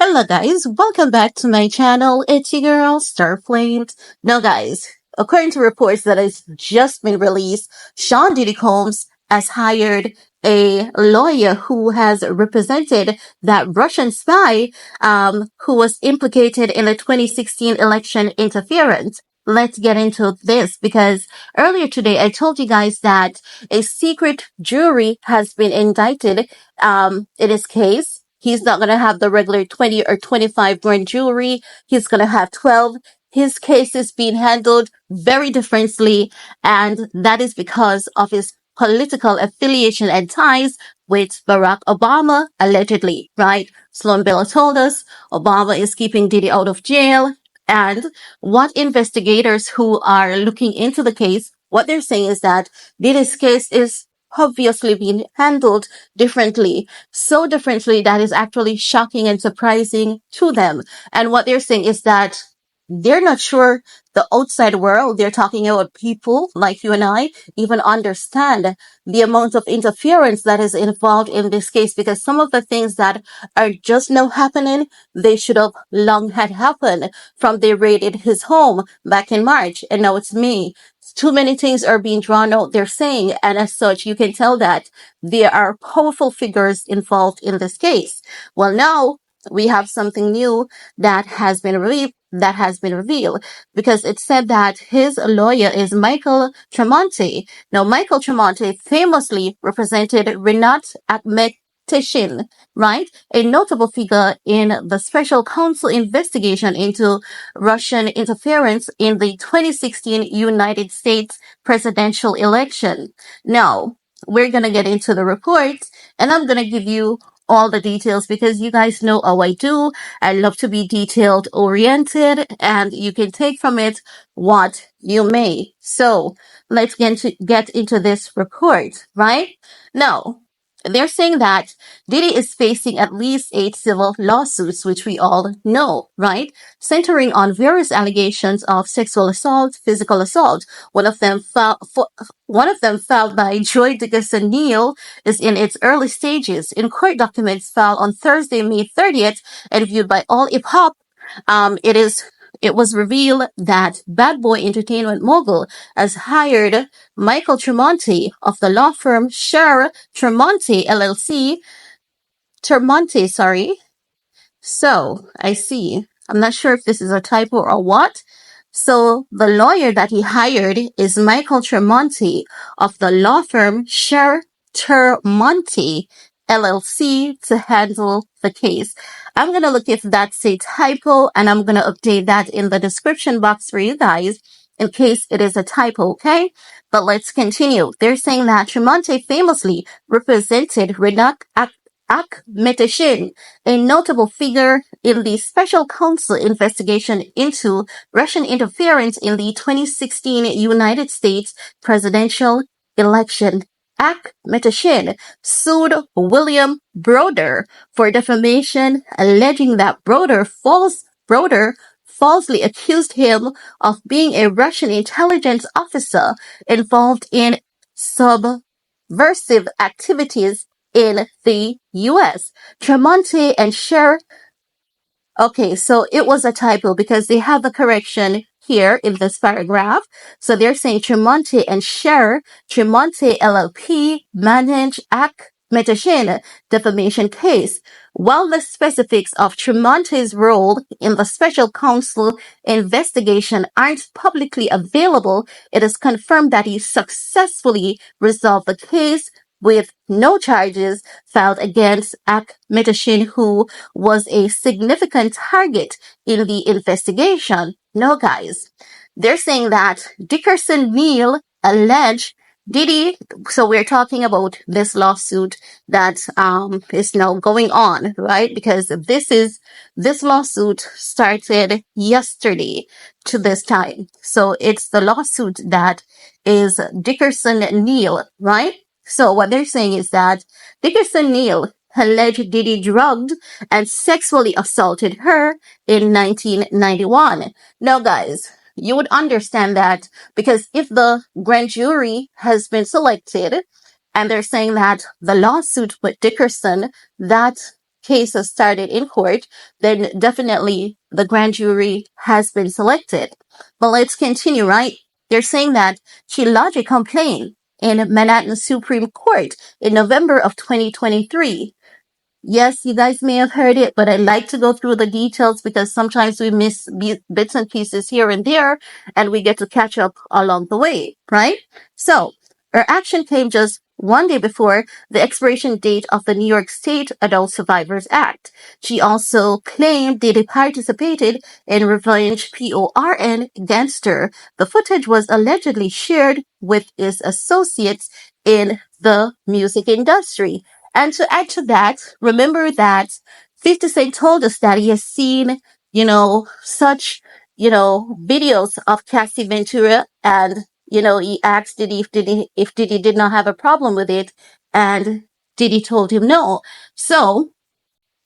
Hello guys, welcome back to my channel. It's your girl, Starflamed. Now guys, according to reports that has just been released, Sean Diddy Combs has hired a lawyer who has represented that Russian spy who was implicated in the 2016 election interference. Let's get into this because earlier today I told you guys that a secret jury has been indicted in his case. He's not going to have the regular 20 or 25 grand jury. He's going to have 12. His case is being handled very differently, and that is because of his political affiliation and ties with Barack Obama, allegedly, right? Sloan Bell told us Obama is keeping Diddy out of jail, and what investigators who are looking into the case, what they're saying is that Diddy's case is obviously being handled differently, so differently that is actually shocking and surprising to them. And what they're saying is that they're not sure the outside world, they're talking about people like you and I, even understand the amount of interference that is involved in this case, because some of the things that are just now happening, they should have long had happened from they raided his home back in March, and now it's May. Too many things are being drawn out, they're saying, and as such, you can tell that there are powerful figures involved in this case. Well, now we have something new that has been revealed because it said that his lawyer is Michael Tremonte. Now, Michael Tremonte famously represented Rinat Akhmetshin, right? A notable figure in the Special Counsel investigation into Russian interference in the 2016 United States presidential election. Now, we're going to get into the report and I'm going to give you all the details because you guys know how I do. I love to be detailed oriented and you can take from it what you may. So let's get into this report, right? Now, they're saying that Diddy is facing at least 8 civil lawsuits, which we all know, right? Centering on various allegations of sexual assault, physical assault. One of them filed by Joi Dickerson-Neal is in its early stages. In court documents filed on Thursday, May 30th, and viewed by AllHipHop, it was revealed that Bad Boy Entertainment mogul has hired Michael Tremonte of the law firm Sher Termonte LLC. Termonte, sorry. So, I see. I'm not sure if this is a typo or what. So, the lawyer that he hired is Michael Tremonte of the law firm Sher Termonte LLC to handle the case. I'm going to look if that's a typo and I'm going to update that in the description box for you guys in case it is a typo, okay? But let's continue. They're saying that Tremonte famously represented Rinat Akhmetshin, a notable figure in the Special Counsel investigation into Russian interference in the 2016 United States presidential election. Akhmetshin sued William Browder for defamation, alleging that Browder falsely accused him of being a Russian intelligence officer involved in subversive activities in the U.S. Tremonte and Sher. Okay, so it was a typo because they have the correction here in this paragraph. So they're saying Tremonte and Sher Termonte LLP manage Akhmetshin defamation case. While the specifics of Tremonte's role in the Special Counsel investigation aren't publicly available, it is confirmed that he successfully resolved the case with no charges filed against Akhmetshin, who was a significant target in the investigation. No, guys. They're saying that Dickerson-Neal alleged Diddy, so we're talking about this lawsuit that is now going on, right? Because this lawsuit started yesterday to this time. So it's the lawsuit that is Dickerson-Neal, right? So what they're saying is that Dickerson-Neal alleged Diddy drugged and sexually assaulted her in 1991. Now, guys, you would understand that because if the grand jury has been selected and they're saying that the lawsuit with Dickerson, that case has started in court, then definitely the grand jury has been selected. But let's continue, right? They're saying that she lodged a complaint in Manhattan Supreme Court in November of 2023. Yes, you guys may have heard it, but I like to go through the details because sometimes we miss bits and pieces here and there, and we get to catch up along the way, right? So, her action came just one day before the expiration date of the New York State Adult Survivors Act. She also claimed Diddy participated in revenge PORN against her. The footage was allegedly shared with his associates in the music industry. And to add to that, remember that 50 Cent told us that he has seen, such, videos of Cassie Ventura, and, he asked Diddy if Diddy did not have a problem with it, and Diddy told him no. So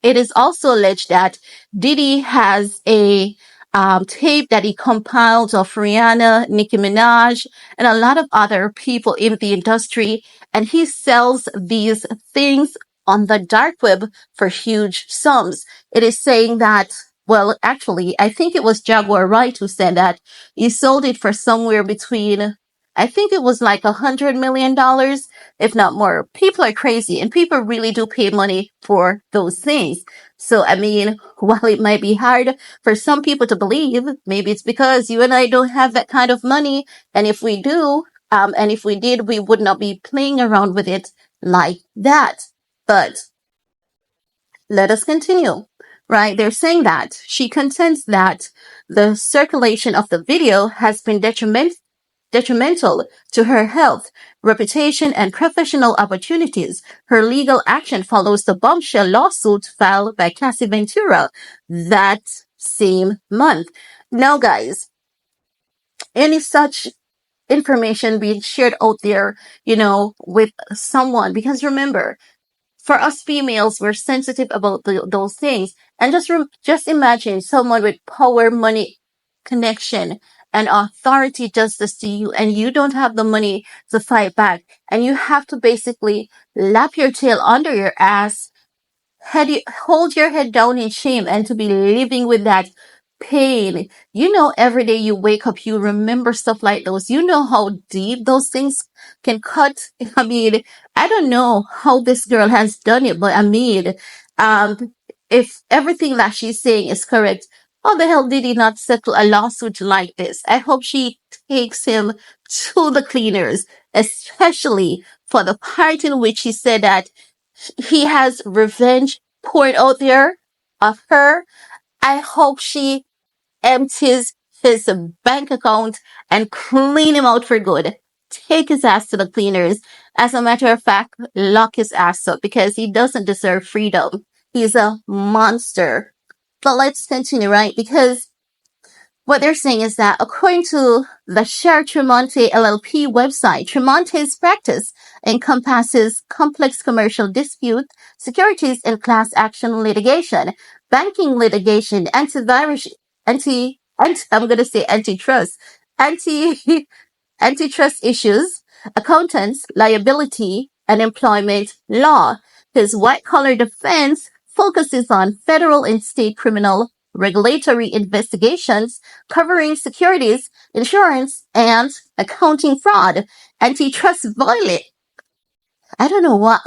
it is also alleged that Diddy has a tape that he compiled of Rihanna, Nicki Minaj, and a lot of other people in the industry, and he sells these things on the dark web for huge sums. It is saying that, well, actually, I think it was Jaguar Wright who said that he sold it for somewhere between, I think it was like $100 million, if not more. People are crazy, and people really do pay money for those things. So, I mean, while it might be hard for some people to believe, maybe it's because you and I don't have that kind of money. And if we do, and if we did, we would not be playing around with it like that. But let us continue, right? They're saying that she contends that the circulation of the video has been detrimental to her health, reputation, and professional opportunities. Her legal action follows the bombshell lawsuit filed by Cassie Ventura that same month. Now, guys, any such information being shared out there, with someone, because remember, for us females, we're sensitive about those things. And just imagine someone with power, money, connection, and authority justice to you, and you don't have the money to fight back, and you have to basically lap your tail under your ass, hold your head down in shame, and to be living with that pain. Every day you wake up, you remember stuff like those. You know how deep those things can cut. I mean, I don't know how this girl has done it, but I mean, if everything that she's saying is correct, how the hell did he not settle a lawsuit like this? I hope she takes him to the cleaners, especially for the part in which he said that he has revenge poured out there of her. I hope she empties his bank account and clean him out for good. Take his ass to the cleaners. As a matter of fact, lock his ass up because he doesn't deserve freedom. He's a monster. But let's continue, right? Because what they're saying is that according to the Sher Termonte LLC website, Tremonte's practice encompasses complex commercial dispute, securities and class action litigation, banking litigation, antitrust, antitrust issues, accountants, liability, and employment law. His white-collar defense focuses on federal and state criminal regulatory investigations covering securities, insurance, and accounting fraud, antitrust violation. I don't know what.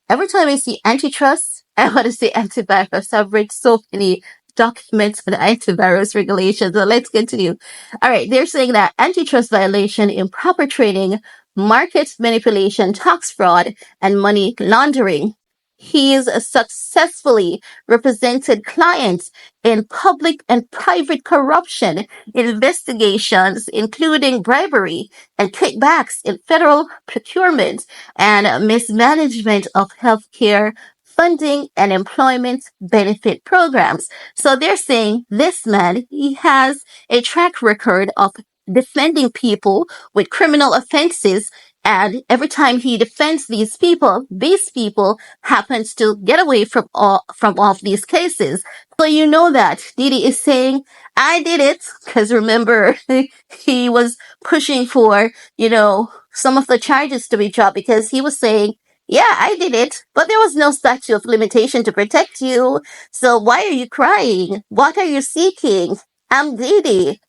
Every time I see antitrust, I want to say antivirus. I've read so many documents on antivirus regulations. So let's continue. All right. They're saying that antitrust violation, improper trading, market manipulation, tax fraud, and money laundering. He's successfully represented clients in public and private corruption investigations, including bribery and kickbacks in federal procurement and mismanagement of healthcare funding and employment benefit programs. So they're saying this man, he has a track record of defending people with criminal offenses, and every time he defends these people happens to get away from all of these cases. So you know that Diddy is saying, I did it, because remember, he was pushing for, some of the charges to be dropped because he was saying Yeah, I did it, but there was no statute of limitation to protect you. So why are you crying? What are you seeking? I'm Diddy,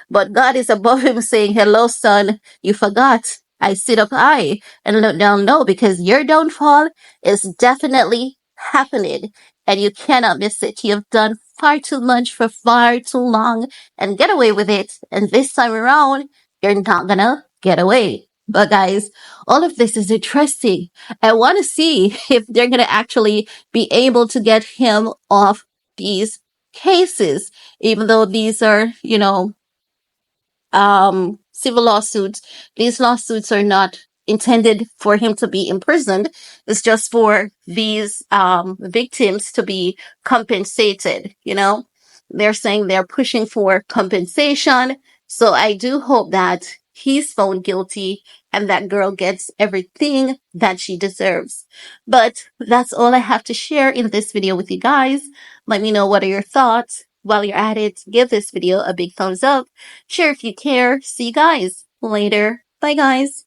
but God is above him saying, hello, son, you forgot. I sit up high and look down low because your downfall is definitely happening and you cannot miss it. You've done far too much for far too long and get away with it. And this time around, you're not gonna get away. But guys, all of this is interesting. I want to see if they're going to actually be able to get him off these cases, even though these are, civil lawsuits. These lawsuits are not intended for him to be imprisoned. It's just for these victims to be compensated. They're saying they're pushing for compensation. So I do hope that he's found guilty and that girl gets everything that she deserves. But that's all I have to share in this video with you guys. Let me know what are your thoughts. While you're at it, give this video a big thumbs up. Share if you care. See you guys later. Bye, guys.